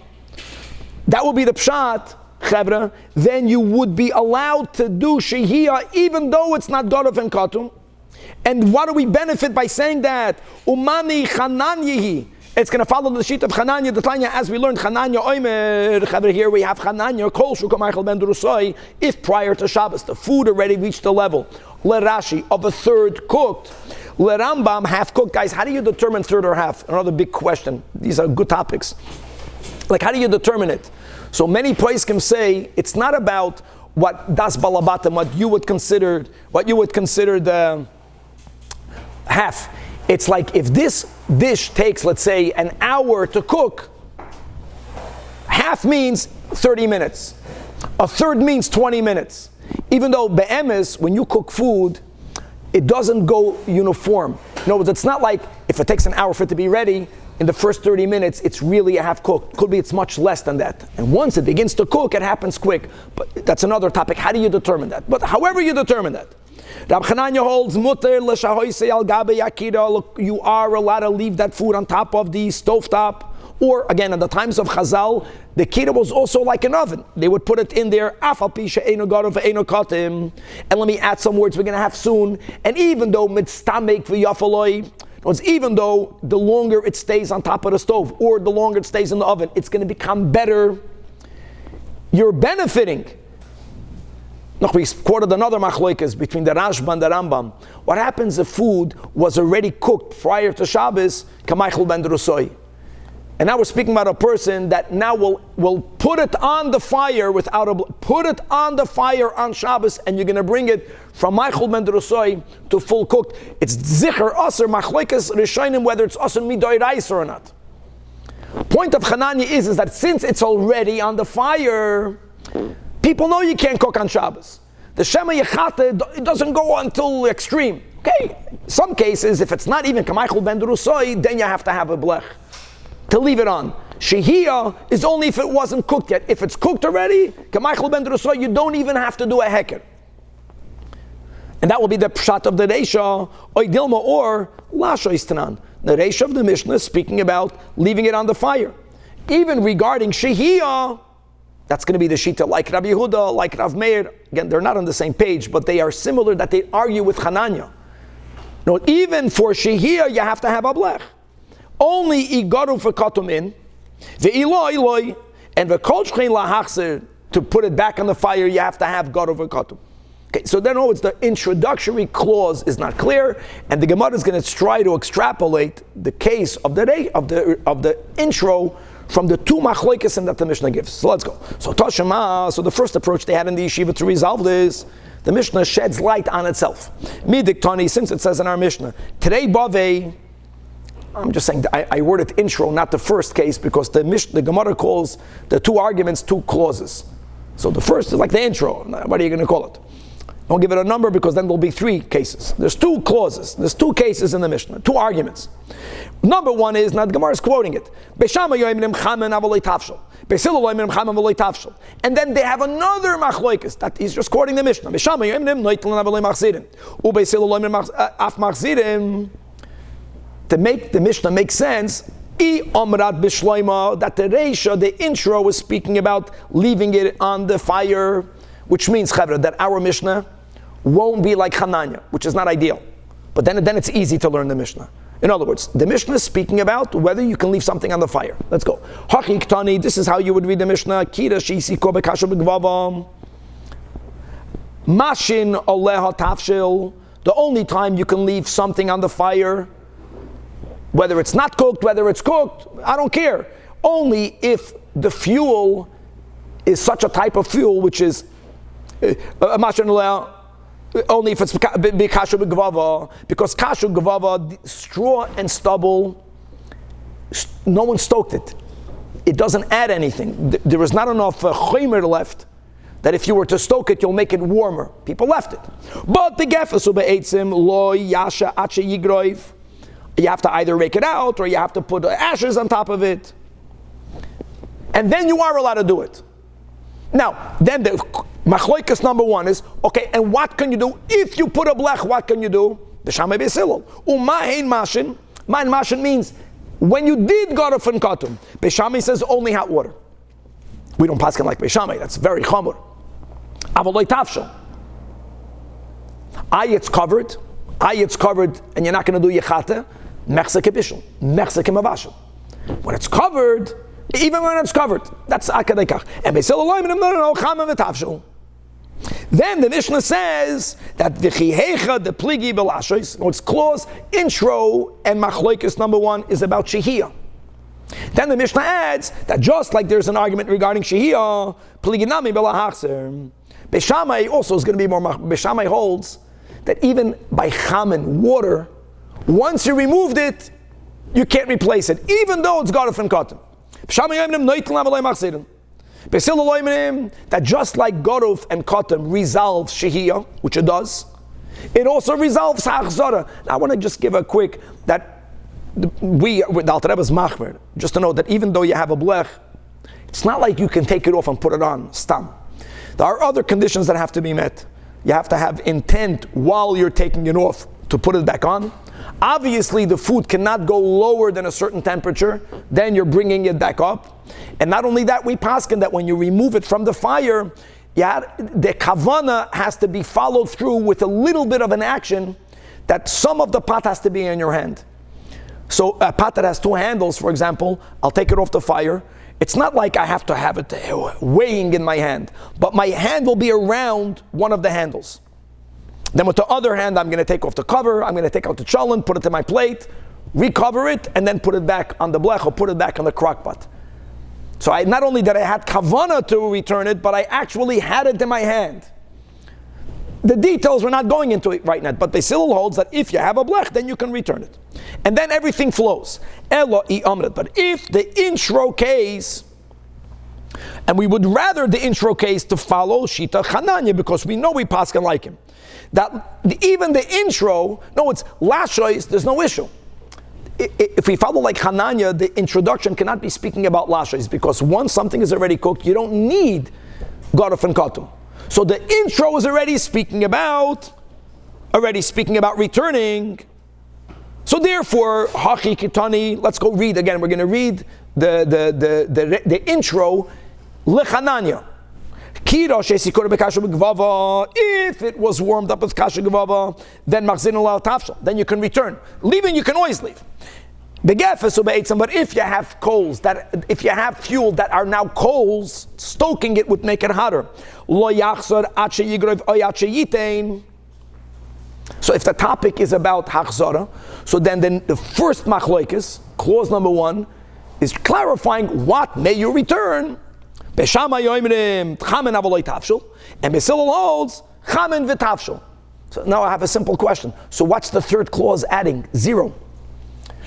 That would be the pshat, chevra. Then you would be allowed to do shehiyah even though it's not garuf and katum. And what do we benefit by saying that? Umani chananyihi. It's going to follow the sheet of Chananya, the Tanya, as we learned. Chananya oimer. Chevra, here we have Chananya kol shukamachal ben durusoi. If prior to Shabbos the food already reached the level, le Rashi, of a third cooked, le Rambam half cooked. Guys, how do you determine third or half? Another big question. These are good topics. Like, how do you determine it? So many poskim say it's not about what das balabatim, what you would consider the half. It's like if this dish takes, let's say, an hour to cook, half means 30 minutes. A third means 20 minutes. Even though be'emes, when you cook food, it doesn't go uniform. In other words, it's not like if it takes an hour for it to be ready, in the first 30 minutes, it's really a half cooked. Could be it's much less than that. And once it begins to cook, it happens quick. But that's another topic. How do you determine that? But however you determine that. Rab Chananya holds, muter l'shahoisei al gabe yakira. Look, you are allowed to leave that food on top of the stovetop. Or again, in the times of Chazal, the kira was also like an oven. They would put it in there. And let me add some words we're going to have soon. And even though mitstamek v'yafaloi, even though the longer it stays on top of the stove or the longer it stays in the oven, it's going to become better. You're benefiting. Now, we quoted another machloikas between the Rashba and the Rambam. What happens if food was already cooked prior to Shabbos? Kamaichel ben drusoi. And now we're speaking about a person that now will put it on the fire put it on the fire on Shabbos, and you're going to bring it from Maichel ben Drusoi to full cooked. It's Zicher Aser Machloikas Rishonim whether it's Aser Midoi Reis or not. Point of Chananya is that since it's already on the fire, people know you can't cook on Shabbos. The Shema Yechate, it doesn't go until extreme. Okay, some cases if it's not even Kamaichel ben Drusoi, then you have to have a blech to leave it on. Shahia is only if it wasn't cooked yet. If it's cooked already, Kamaichel ben Drusoi, you don't even have to do a heker. And that will be the pshat of the Reisha, Oidilma or Lasha Istanan. The Reisha of the Mishnah is speaking about leaving it on the fire. Even regarding Shahia, that's going to be the Shita like Rabbi Yehuda, like Rav Meir. Again, they're not on the same page, but they are similar that they argue with Chananya. No, even for Shahia, you have to have a blech. Only igaru for katumin, ve'iloi, and v'kol shchein lahachzer, to put it back on the fire, you have to have garu for katum. Okay, so then it's the introductory clause is not clear, and the Gemara is going to try to extrapolate the case of the intro from the two machloikesim that the Mishnah gives. So let's go. So Tashema, so the first approach they had in the yeshiva to resolve this, the Mishnah sheds light on itself. Midiktani, since it says in our Mishnah, today bave. I'm just saying, I worded intro, not the first case, because the Gemara calls the two arguments two clauses. So the first is like the intro. What are you going to call it? Don't give it a number because then there'll be three cases. There's two clauses. There's two cases in the Mishnah, two arguments. Number one is, now the Gemara is quoting it. And then they have another machloikas that he's just quoting the Mishnah. To make the Mishnah make sense, that the Reisha, the intro, was speaking about leaving it on the fire, which means, Chavra, that our Mishnah won't be like Hananya, which is not ideal. But then it's easy to learn the Mishnah. In other words, the Mishnah is speaking about whether you can leave something on the fire. Let's go. Hachiktani, this is how you would read the Mishnah. Kira shisi ko bekasha begvavam. Mashin oleha tafshil. The only time you can leave something on the fire, whether it's not cooked, whether it's cooked, I don't care. Only if the fuel is such a type of fuel which is only if it's kashu b'gvava, because kashu b'gvava, straw and stubble, no one stoked it. It doesn't add anything. There is not enough chomer left that if you were to stoke it, you'll make it warmer. People left it. But the gefesu be'etzim lo yasha ache yigroiv. You have to either rake it out or you have to put ashes on top of it. And then you are allowed to do it. Now, then the machloikas number one is, okay, and what can you do? If you put a blech, what can you do? B'shamay b'silol. U'mahein mashin. Main mashin means, when you did garuf and katum, B'shamay says only hot water. We don't paskin like B'shamay, that's very chamur. Avoloi tafshel. It's covered, and you're not going to do yechate. Mechse kebishul, mechse kemavashel. When it's covered, even when it's covered, that's akadekach. And no, chama v'tavshel. Then the Mishnah says that v'chihecha the pligi b'lashois. It's clause intro and machloikus number one is about shehiyah. Then the Mishnah adds that just like there's an argument regarding shehiyah, pligi nami b'lahachser. Beishamai also is going to be more. Beishamai holds that even by chamen, water, once you removed it, you can't replace it, even though it's garuf and cotton. That just like garuf and cotton resolves shehiyah, which it does, It also resolves hachzara. Now I want to just give a quick, that the Alter Rebbe is machmer, just to know that even though you have a blech, it's not like you can take it off and put it on, stam. There are other conditions that have to be met. You have to have intent while you're taking it off to put it back on. Obviously, the food cannot go lower than a certain temperature, then you're bringing it back up. And not only that, we paskin that when you remove it from the fire, the kavana has to be followed through with a little bit of an action, that some of the pot has to be in your hand. So a pot that has two handles, for example, I'll take it off the fire. It's not like I have to have it weighing in my hand, but my hand will be around one of the handles. Then with the other hand, I'm going to take off the cover, I'm going to take out the cholent, put it in my plate, recover it, and then put it back on the blech or put it back on the crock pot. So not only did I had kavana to return it, but I actually had it in my hand. The details we're not going into it right now, but Basil holds that if you have a blech, then you can return it. And then everything flows. But if the intro case, and we would rather the intro case to follow Shita Chananya, because we know we paskin like him, that even the intro, no, it's lashois, there's no issue. If we follow like Hananya, the introduction cannot be speaking about lashois, because once something is already cooked, you don't need garuf and katum. So the intro is already speaking about returning. So therefore, hachi kitani, let's go read again. We're going to read the intro, lechananya. If it was warmed up with kasha gvava, then machzin al tafshel. Then you can return. Leaving, you can always leave. But if you have coals if you have fuel that are now coals, stoking it would make it hotter. So if the topic is about hachzara, so then the first machlokes, clause number 1, is clarifying what may you return. Beshama yoimrim chamen avoloi tafshel, and Basil holds chamen v'tafshel. So now I have a simple question. So what's the third clause adding? 0.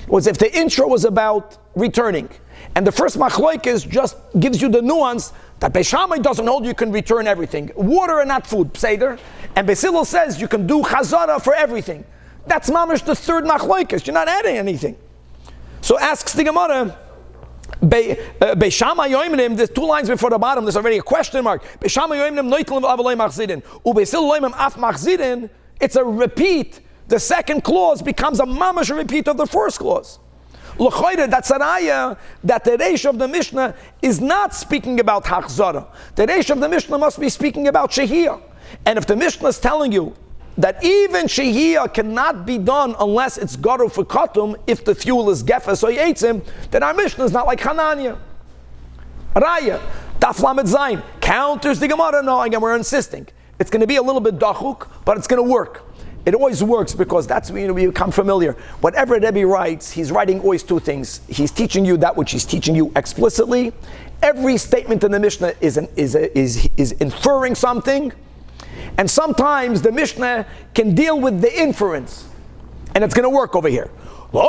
Was if the intro was about returning, and the first machlokes just gives you the nuance that Beishamai doesn't hold you can return everything, water and not food, pseder, and Basil says you can do chazara for everything. That's mamish the third machlokes. You're not adding anything. So asks the Gemara, Beishama yoimrim, there's 2 lines before the bottom, there's already a question mark. Beishama yoimrim noitel avolei machzidin, uBasil loimim af machzidin. It's a repeat. The second clause becomes a mamash repeat of the first clause. L'choyre, that's a raya that the reish of the Mishnah is not speaking about hachzara. The reish of the Mishnah must be speaking about Shahia. And if the Mishnah is telling you that even Shahia cannot be done unless it's garu for katum, if the fuel is gefes or yetzim, then our Mishnah is not like Hananya. Raya, Daf Lamed Zayin, counters the Gemara. No, again, we're insisting. It's going to be a little bit dachuk, but it's going to work. It always works because that's when we become familiar. Whatever Rebbe writes, he's writing always 2 things. He's teaching you that which he's teaching you explicitly. Every statement in the Mishnah is inferring something. And sometimes the Mishnah can deal with the inference. And it's going to work over here. No.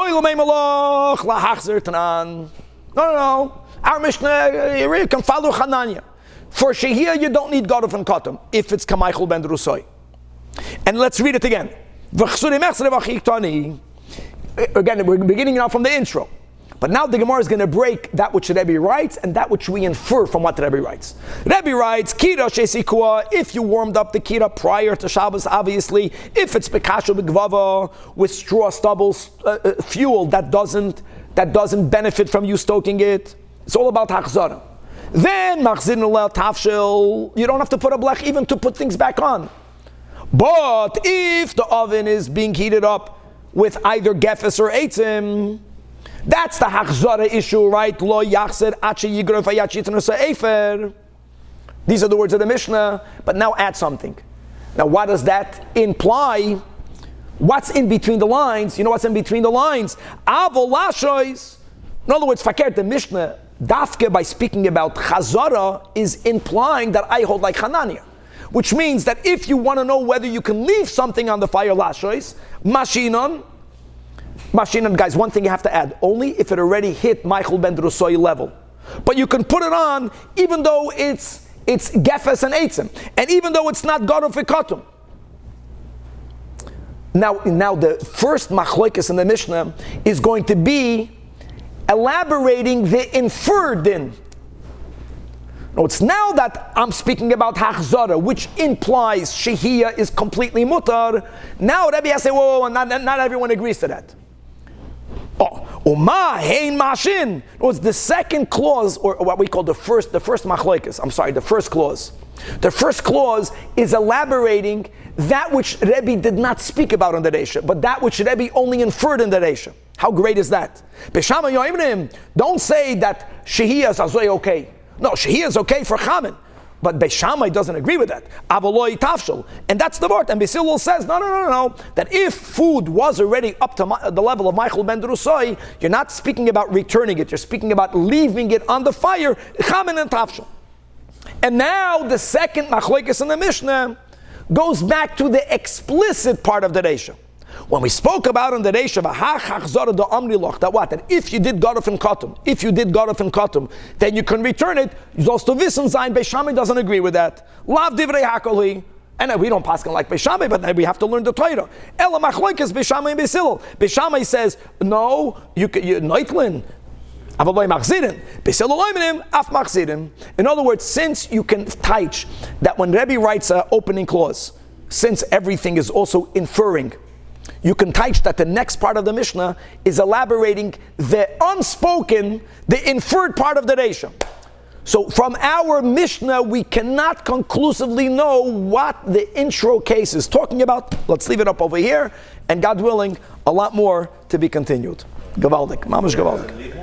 Our Mishnah, you can follow Hananya. For Shahia, you don't need Gaduf and Katam if it's Kamaychel ben Rusoi. And let's read it again. Again, we're beginning now from the intro. But now the Gemara is going to break that which Rebbe writes and that which we infer from what Rebbe writes. Rebbe writes, Kira shesikua, if you warmed up the Kira prior to Shabbos, obviously, if it's Bekasha Begvava, with straw stubble fuel that doesn't benefit from you stoking it, it's all about Hachzara. Then, Machzin Ulel Tafshil, you don't have to put a blech even to put things back on. But if the oven is being heated up with either gefes or eitzim, that's the hachzara issue, right? Lo yachzer ache yigrov hayachitnu se'efer. These are the words of the Mishnah, but now add something. Now what does that imply? What's in between the lines? You know what's in between the lines? Avol lashois. In other words, fakir, the Mishnah, dafke, by speaking about chazara, is implying that I hold like Hanania. Which means that if you want to know whether you can leave something on the fire, lashois, mashinon, guys, one thing you have to add, only if it already hit Michael ben Drusoi level. But you can put it on even though it's gefes and eitzim, and even though it's not gadol fikatum. Now the first machlokes in the Mishnah is going to be elaborating the inferred din. No, it's now that I'm speaking about hachzara, which implies shahia is completely mutar. Now Rebbe has to say, whoa, not everyone agrees to that. Uma hein mashin was the second clause, or what we call the first machlokes. I'm sorry, the first clause. The first clause is elaborating that which Rebbe did not speak about in the Reisha, but that which Rebbe only inferred in the Reisha. How great is that? Beshama yoimrim, don't say that Shahia is okay. No, Shahia is okay for Chamin. But Beishamai doesn't agree with that. Avoloi tafshel. And that's the word. And Beisilul says, no. That if food was already up to the level of Michael ben Drusoi, you're not speaking about returning it. You're speaking about leaving it on the fire. Chamin and tafshel. And now the second machlokes in the Mishnah goes back to the explicit part of the Reisha. When we spoke about in the Reisha, that if you did Garuf and Katum, then you can return it. Beishamai doesn't agree with that. Lav divrei hakoli. And we don't paskin like Beishamai, but we have to learn the Torah. Ela machlokes Beishamai and Beisilul. Beishamai says, no, you noitlin. In other words, since you can teach that when Rebbe writes an opening clause, since everything is also inferring, you can teach that the next part of the Mishnah is elaborating the unspoken, the inferred part of the Reisha. So from our Mishnah, we cannot conclusively know what the intro case is talking about. Let's leave it up over here, and God willing, a lot more to be continued. Gavaldik, mamash gavaldik.